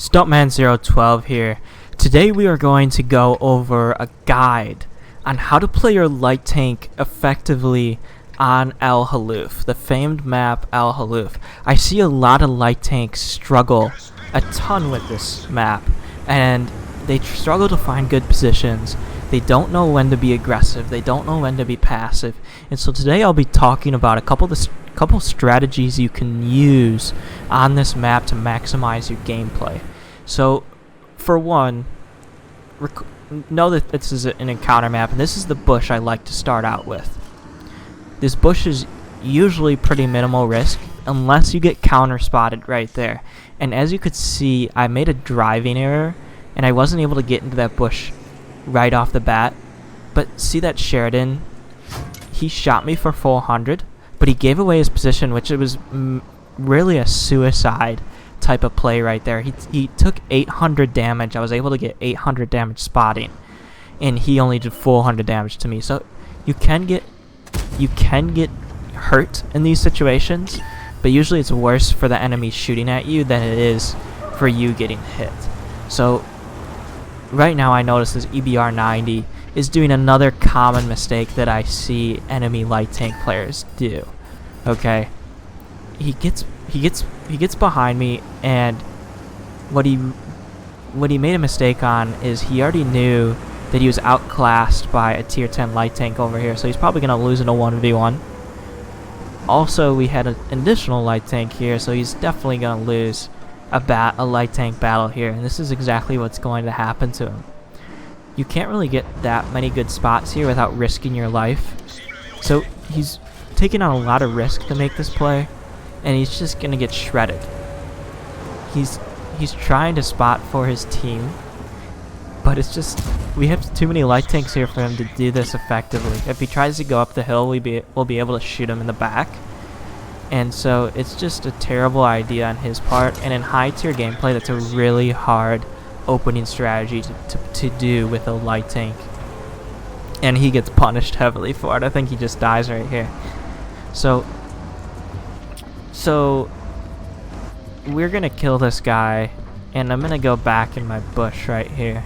Stuntman012 here. Today we are going to go over a guide on how to play your light tank effectively on Halluf, the famed map Halluf. I see a lot of light tanks struggle a ton with this map, and they struggle to find good positions. They don't know when to be aggressive, they don't know when to be passive, and so today I'll be talking about a couple strategies you can use on this map to maximize your gameplay. So for one, know that this is an encounter map, and this is the bush I like to start out with. This bush is usually pretty minimal risk unless you get counter spotted right there, and as you could see, I made a driving error and I wasn't able to get into that bush right off the bat. But see that Sheridan, he shot me for 400, but he gave away his position, which it was really a suicide type of play right there. He took 800 damage. I was able to get 800 damage spotting, and he only did 400 damage to me. So you can get hurt in these situations, but usually it's worse for the enemy shooting at you than it is for you getting hit. So right now I notice this EBR-90 is doing another common mistake that I see enemy light tank players do. Okay, he gets behind me, and what he made a mistake on is he already knew that he was outclassed by a tier 10 light tank over here, so he's probably gonna lose in a 1v1. Also, we had an additional light tank here, so he's definitely gonna lose a light tank battle here, and this is exactly what's going to happen to him. You can't really get that many good spots here without risking your life, so he's taking on a lot of risk to make this play, and he's just gonna get shredded. He's trying to spot for his team, but it's just, we have too many light tanks here for him to do this effectively. If he tries to go up the hill, we'll be able to shoot him in the back. And so it's just a terrible idea on his part, and in high tier gameplay that's a really hard opening strategy to do with a light tank. And he gets punished heavily for it. I think he just dies right here. So we're gonna kill this guy, and I'm gonna go back in my bush right here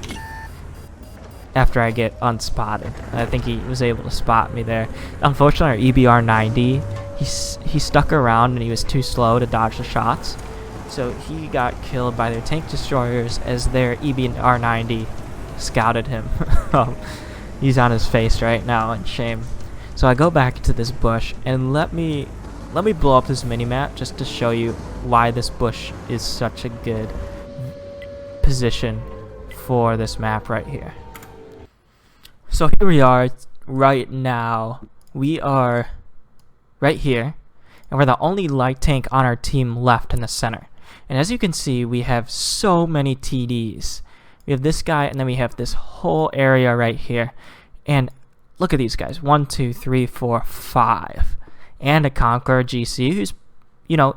after I get unspotted. I think he was able to spot me there. Unfortunately, our EBR-90, he stuck around and he was too slow to dodge the shots, so he got killed by their tank destroyers as their EBR-90 scouted him. He's on his face right now in shame. So I go back to this bush, and let me blow up this mini-map just to show you why this bush is such a good position for this map right here. So here we are right now. We are right here, and we're the only light tank on our team left in the center. And as you can see, we have so many TDs. We have this guy, and then we have this whole area right here. And look at these guys, 1, 2, 3, 4, 5. And a ConquerGC who's,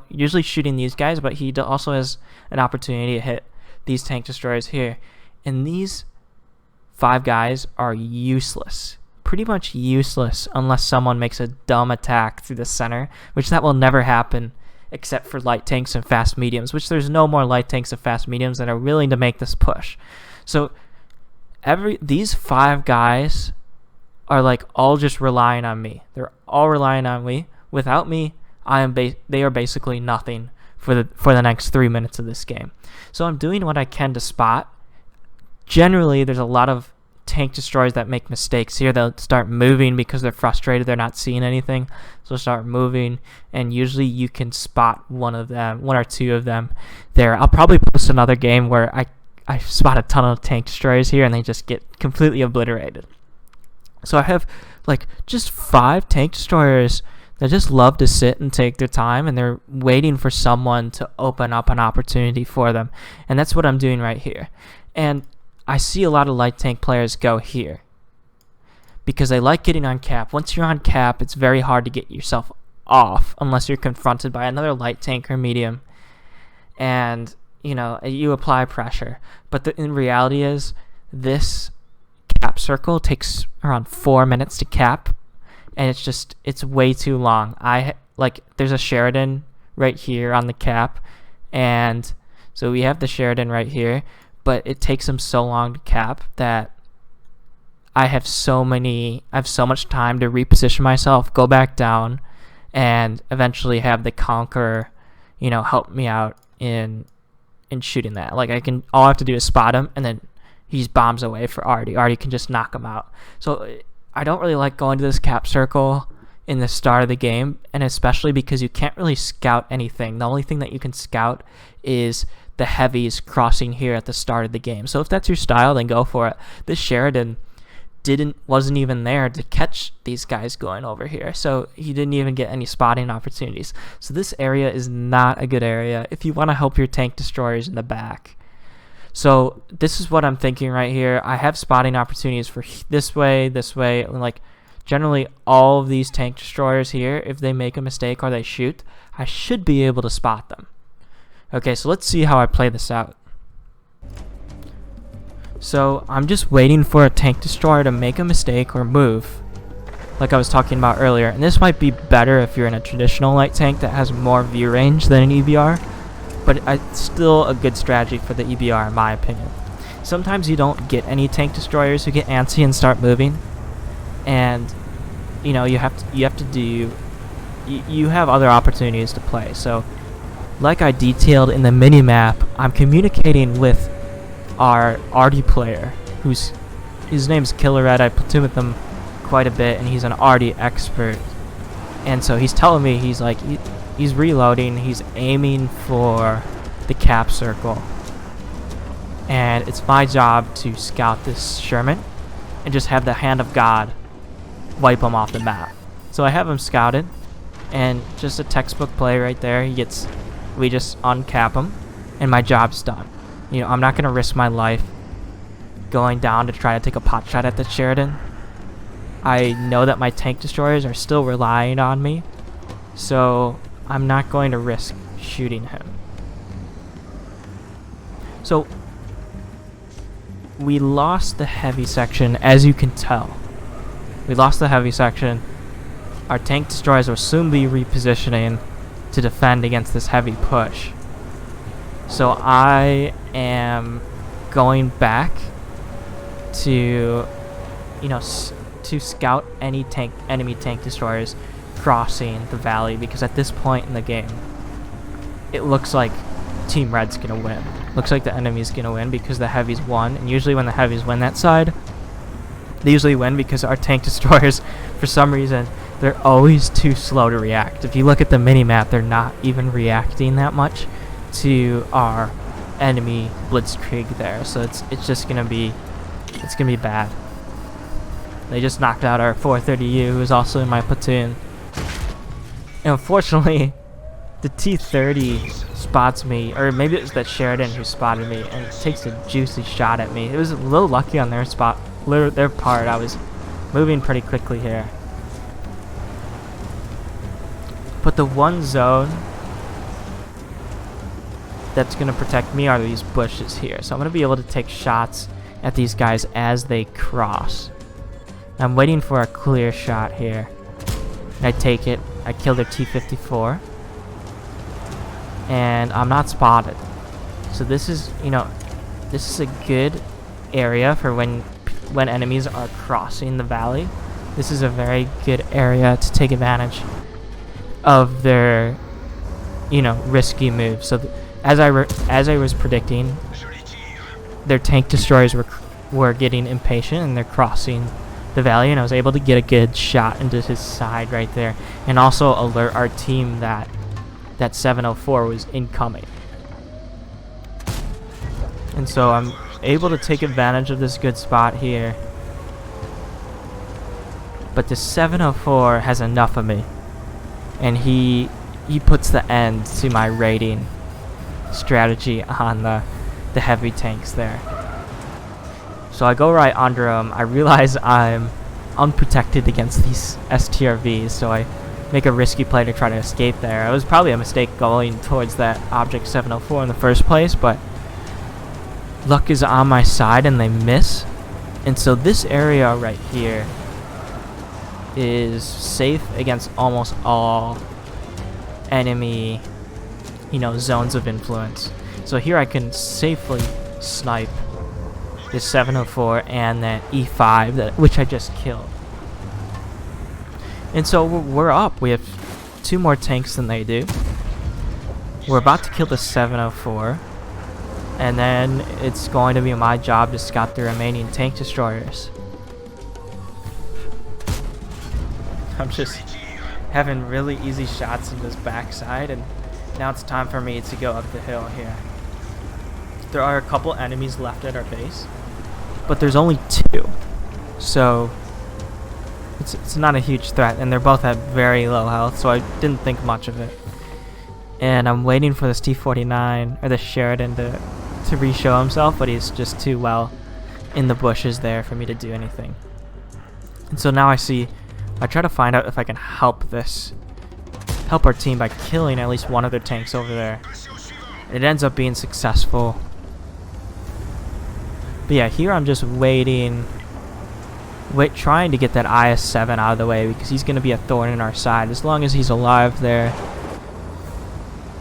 usually shooting these guys, but he also has an opportunity to hit these tank destroyers here. And these 5 guys are useless. Pretty much useless unless someone makes a dumb attack through the center, which that will never happen except for light tanks and fast mediums, which there's no more light tanks and fast mediums that are willing to make this push. So these 5 guys are like all just relying on me. They're all relying on me. Without me, they are basically nothing for the next 3 minutes of this game. So I'm doing what I can to spot. Generally, there's a lot of tank destroyers that make mistakes here. They'll start moving because they're frustrated, they're not seeing anything, so start moving, and usually you can spot one or two of them there. I'll probably post another game where I spot a ton of tank destroyers here and they just get completely obliterated. So I have like just 5 tank destroyers that just love to sit and take their time, and they're waiting for someone to open up an opportunity for them, and that's what I'm doing right here. And I see a lot of light tank players go here because they like getting on cap. Once you're on cap, it's very hard to get yourself off unless you're confronted by another light tank or medium, and you apply pressure. But in reality is this cap circle takes around 4 minutes to cap, and it's way too long. There's a Sheridan right here on the cap, and So we have the Sheridan right here, but it takes him so long to cap that I have so much time to reposition myself, go back down, and eventually have the Conquer, help me out in shooting that. Like all I have to do is spot him, and then he's bombs away for Arty. Arty can just knock him out. So I don't really like going to this cap circle in the start of the game, and especially because you can't really scout anything. The only thing that you can scout is the heavies crossing here at the start of the game. So if that's your style, then go for it. This Sheridan wasn't even there to catch these guys going over here, so he didn't even get any spotting opportunities. So this area is not a good area if you want to help your tank destroyers in the back. So this is what I'm thinking right here. I have spotting opportunities for this way, and like generally all of these tank destroyers here, if they make a mistake or they shoot, I should be able to spot them. Okay, so let's see how I play this out. So I'm just waiting for a tank destroyer to make a mistake or move, like I was talking about earlier. And this might be better if you're in a traditional light tank that has more view range than an EBR, but it's still a good strategy for the EBR in my opinion. Sometimes you don't get any tank destroyers who get antsy and start moving, and you have other opportunities to play. So like I detailed in the mini map, I'm communicating with our arty player, his name's Kilared. I platoon with him quite a bit, and he's an arty expert. And so he's telling me, he's reloading, he's aiming for the cap circle, and it's my job to scout this Sherman and just have the hand of God wipe him off the map. So I have him scouted, and just a textbook play right there. We just uncap him, and my job's done. I'm not going to risk my life going down to try to take a pot shot at the Sheridan. I know that my tank destroyers are still relying on me, so I'm not going to risk shooting him. So we lost the heavy section, as you can tell. We lost the heavy section. Our tank destroyers will soon be repositioning to defend against this heavy push. So I am going back to, to scout any enemy tank destroyers crossing the valley, because at this point in the game, it looks like Team Red's gonna win. Looks like the enemy's gonna win because the heavies won, and usually when the heavies win that side, they usually win because our tank destroyers, for some reason, they're always too slow to react. If you look at the mini-map, they're not even reacting that much to our enemy blitzkrieg there, so it's just gonna be bad. They just knocked out our 430U, who was also in my platoon. And unfortunately, the T30 spots me, or maybe it was that Sheridan who spotted me, and takes a juicy shot at me. It was a little lucky on their part. I was moving pretty quickly here. But the one zone that's going to protect me are these bushes here. So I'm going to be able to take shots at these guys as they cross. I'm waiting for a clear shot here. I take it. I kill their T-54. And I'm not spotted. So this is, this is a good area for when enemies are crossing the valley. This is a very good area to take advantage of their, risky moves. So as I was predicting, their tank destroyers were getting impatient, and they're crossing the valley, and I was able to get a good shot into his side right there, and also alert our team that 704 was incoming. And so I'm able to take advantage of this good spot here, but the 704 has enough of me, and he puts the end to my raiding strategy on the heavy tanks there. So I go right under him. I realize I'm unprotected against these STRVs, so I make a risky play to try to escape there. It was probably a mistake going towards that object 704 in the first place, but luck is on my side and they miss. And so this area right here is safe against almost all enemy, zones of influence. So here I can safely snipe this 704 and that E5 which I just killed. And so we're up. We have 2 more tanks than they do. We're about to kill the 704, and then it's going to be my job to scout the remaining tank destroyers. I'm just having really easy shots in this backside, and now it's time for me to go up the hill here. There are a couple enemies left at our base, but there's only 2, so it's not a huge threat, and they're both at very low health, so I didn't think much of it. And I'm waiting for this T-49 or the Sheridan to re-show himself, but he's just too well in the bushes there for me to do anything. And so now I try to find out if I can help our team by killing at least one of their tanks over there. It ends up being successful. But yeah, here I'm just trying to get that IS-7 out of the way, because he's going to be a thorn in our side as long as he's alive there.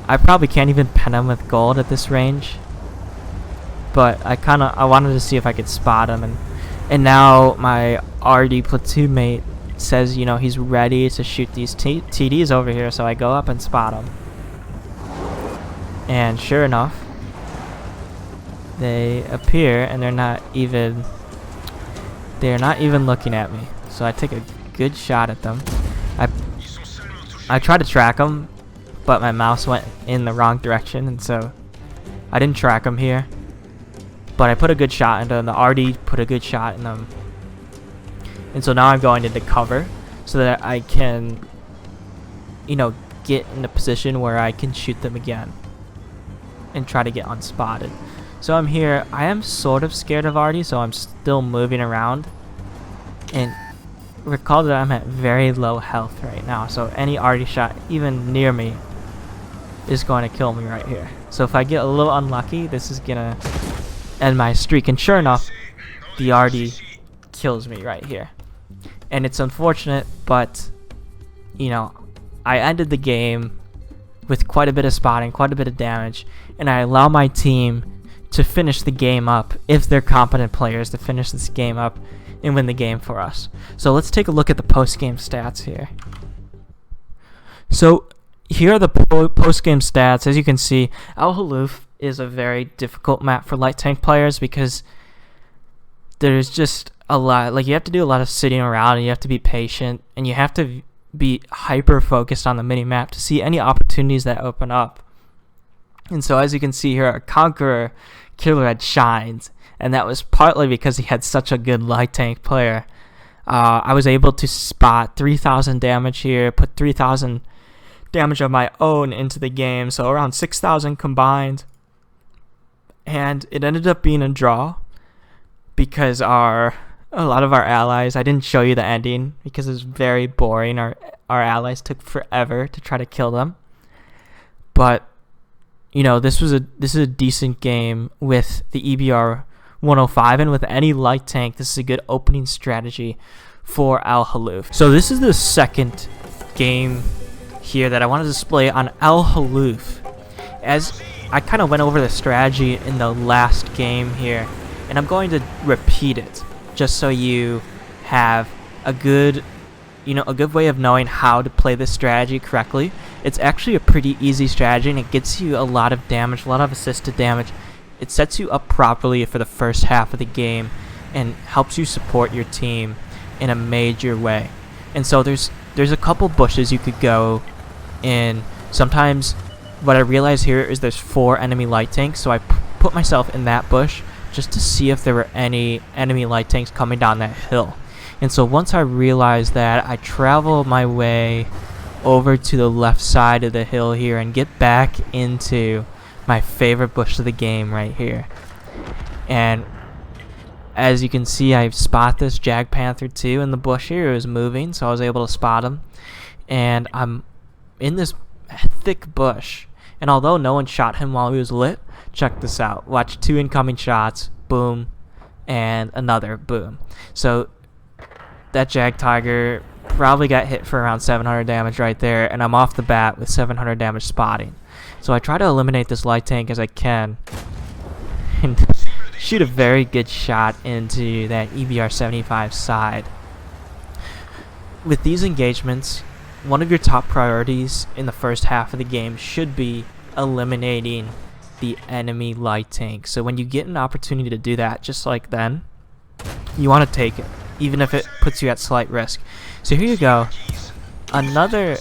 I probably can't even pen him with gold at this range, but I wanted to see if I could spot him, and now my arty platoon mate says, you know, he's ready to shoot these TDs over here, so I go up and spot him. And sure enough, they appear, and they're not even looking at me. So I take a good shot at them. I try to track them, but my mouse went in the wrong direction, and so I didn't track them here. But I put a good shot into them. The arty put a good shot in them. And so now I'm going into cover so that I can, you know, get in a position where I can shoot them again and try to get unspotted. So I'm here. I am sort of scared of arty, so I'm still moving around. And recall that I'm at very low health right now, so any arty shot even near me is going to kill me right here. So if I get a little unlucky, this is gonna end my streak. And sure enough, the arty kills me right here. And it's unfortunate, but you know, I ended the game with quite a bit of spotting, quite a bit of damage, and I allow my team to finish the game up, if they're competent players, to finish this game up and win the game for us. So let's take a look at the post-game stats here. So here are the post-game stats. As you can see, Halluf is a very difficult map for light tank players, because there's just a lot, like, you have to do a lot of sitting around, and you have to be patient, and you have to be hyper focused on the mini map to see any opportunities that open up. And so as you can see here, our Conqueror Kilared shines, and that was partly because he had such a good light tank player. I was able to spot 3,000 damage here, put 3,000 damage of my own into the game, so around 6,000 combined. And it ended up being a draw because a lot of our allies, I didn't show you the ending because it was very boring. Our allies took forever to try to kill them. But you know, this is a decent game with the EBR 105, and with any light tank, this is a good opening strategy for Halluf. So this is the second game here that I want to display on Halluf. As I kind of went over the strategy in the last game here, and I'm going to repeat it just so you have a good way of knowing how to play this strategy correctly. It's actually a pretty easy strategy, and it gets you a lot of damage, a lot of assisted damage. It sets you up properly for the first half of the game and helps you support your team in a major way. And so there's a couple bushes you could go in. Sometimes what I realized here is there's 4 enemy light tanks, so I put myself in that bush just to see if there were any enemy light tanks coming down that hill. And so once I realized that, I travel my way over to the left side of the hill here and get back into my favorite bush of the game right here. And as you can see, I spot this Jag Panther 2 in the bush here. It was moving, so I was able to spot him. And I'm in this thick bush, and although no one shot him while he was lit, check this out. Watch 2 incoming shots, boom, and another boom. So that Jag Tiger probably got hit for around 700 damage right there, and I'm off the bat with 700 damage spotting. So I try to eliminate this light tank as I can and shoot a very good shot into that EBR-75 side. With these engagements, one of your top priorities in the first half of the game should be eliminating the enemy light tank. So when you get an opportunity to do that, just like then, you want to take it, even if it puts you at slight risk. So here you go, another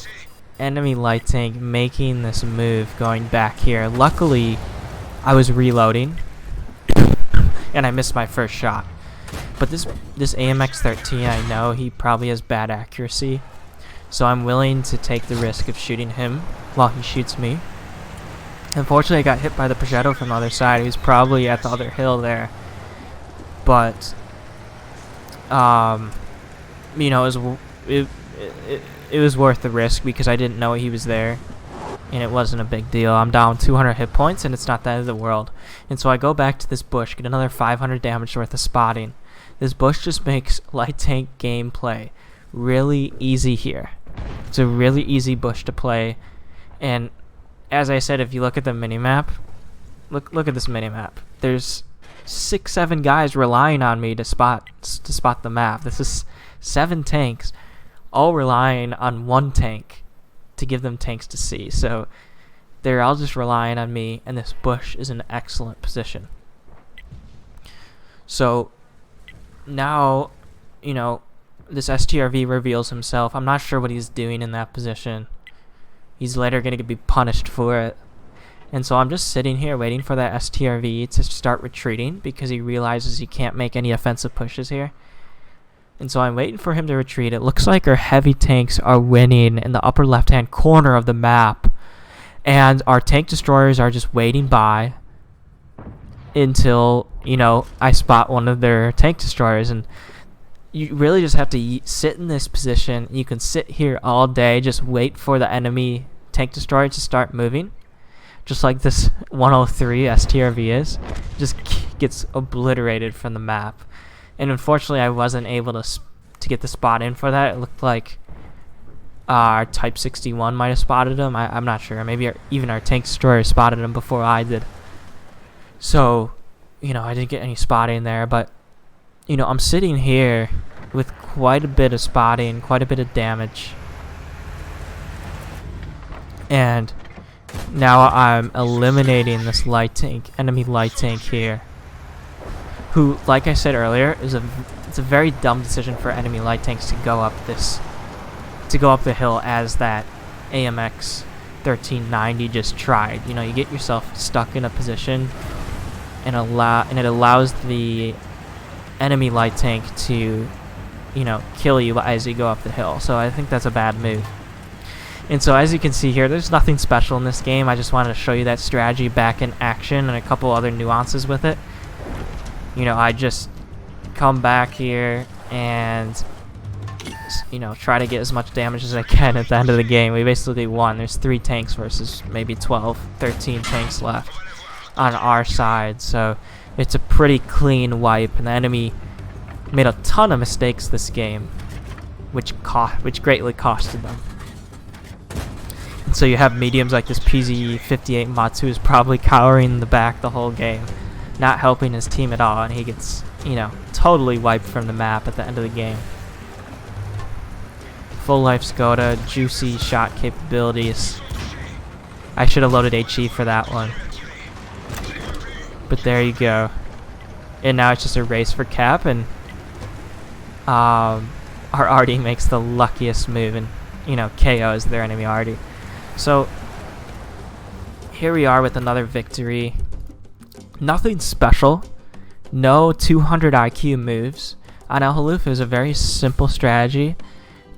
enemy light tank making this move, going back here. Luckily, I was reloading, and I missed my first shot. But this AMX-13, I know he probably has bad accuracy, so I'm willing to take the risk of shooting him while he shoots me. Unfortunately, I got hit by the Progetto from the other side. He was probably at the other hill there. But, you know, it was worth the risk because I didn't know he was there, and it wasn't a big deal. I'm down 200 hit points, and it's not the end of the world. And so I go back to this bush, get another 500 damage worth of spotting. This bush just makes light tank gameplay really easy here. It's a really easy bush to play, and as I said, if you look at the minimap, look at this minimap. There's 6-7 guys relying on me to spot the map. This is 7 tanks, all relying on one tank to give them tanks to see. So they're all just relying on me, and this bush is an excellent position. So now, you know, this STRV reveals himself. I'm not sure what he's doing in that position. He's later going to be punished for it. And so I'm just sitting here waiting for that STRV to start retreating because he realizes he can't make any offensive pushes here. And so I'm waiting for him to retreat. It looks like our heavy tanks are winning in the upper left-hand corner of the map. And our tank destroyers are just waiting by until, you know, I spot one of their tank destroyers. And you really just have to sit in this position. You can sit here all day, just wait for the enemy tank destroyer to start moving. Just like this 103 STRV is. Just gets obliterated from the map. And unfortunately, I wasn't able to get the spot in for that. It looked like our Type 61 might have spotted him. I'm not sure. Maybe even our tank destroyer spotted him before I did. So, you know, I didn't get any spotting there, but you know, I'm sitting here with quite a bit of spotting, quite a bit of damage. And now I'm eliminating this light tank, enemy light tank here. Who, like I said earlier, it's a very dumb decision for enemy light tanks to go up the hill as that AMX 1390 just tried. You know, you get yourself stuck in a position and it allows the enemy light tank to, you know, kill you as you go up the hill. So I think that's a bad move. And so as you can see here, there's nothing special in this game. I just wanted to show you that strategy back in action and a couple other nuances with it. You know, I just come back here and, you know, try to get as much damage as I can at the end of the game. We basically won. There's 3 tanks versus maybe 12, 13 tanks left on our side. So it's a pretty clean wipe, and the enemy made a ton of mistakes this game, which greatly costed them. And so you have mediums like this PZ58 Matsu is probably cowering in the back the whole game, not helping his team at all, and he gets, you know, totally wiped from the map at the end of the game. Full life Skoda, juicy shot capabilities. I should have loaded HE for that one. But there you go. And now it's just a race for cap, and our arty makes the luckiest move and, you know, KOs their enemy arty. So here we are with another victory. Nothing special. No 200 IQ moves. On Halluf is a very simple strategy,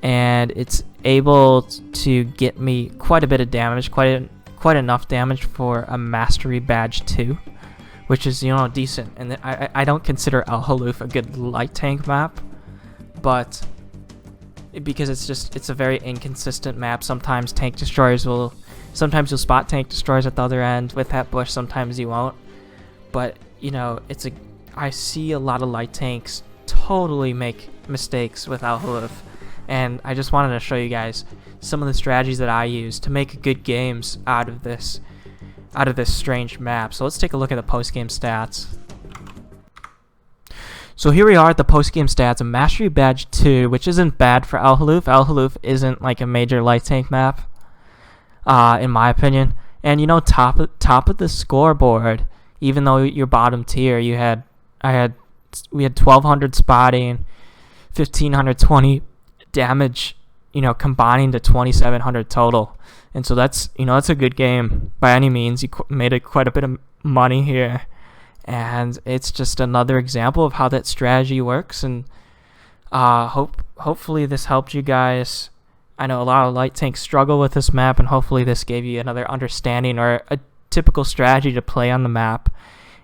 and it's able to get me quite a bit of damage, quite enough damage for a mastery badge 2. Which is, you know, decent. And I don't consider Halluf a good light tank map, but because it's a very inconsistent map. Sometimes tank destroyers sometimes you'll spot tank destroyers at the other end with that bush, sometimes you won't. But, you know, I see a lot of light tanks totally make mistakes with Halluf, and I just wanted to show you guys some of the strategies that I use to make good games out of this. out of this strange map. So let's take a look at the post-game stats. So here we are at the post-game stats of Mastery Badge 2, which isn't bad for Halluf. Halluf isn't like a major light tank map, in my opinion. And you know, top of the scoreboard, even though you're bottom tier, we had 1200 spotting, 1520 damage, you know, combining to 2700 total. And so that's, you know, that's a good game by any means. You made quite a bit of money here. And it's just another example of how that strategy works. And hopefully this helped you guys. I know a lot of light tanks struggle with this map, and hopefully this gave you another understanding or a typical strategy to play on the map.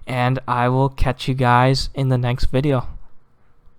And I will catch you guys in the next video.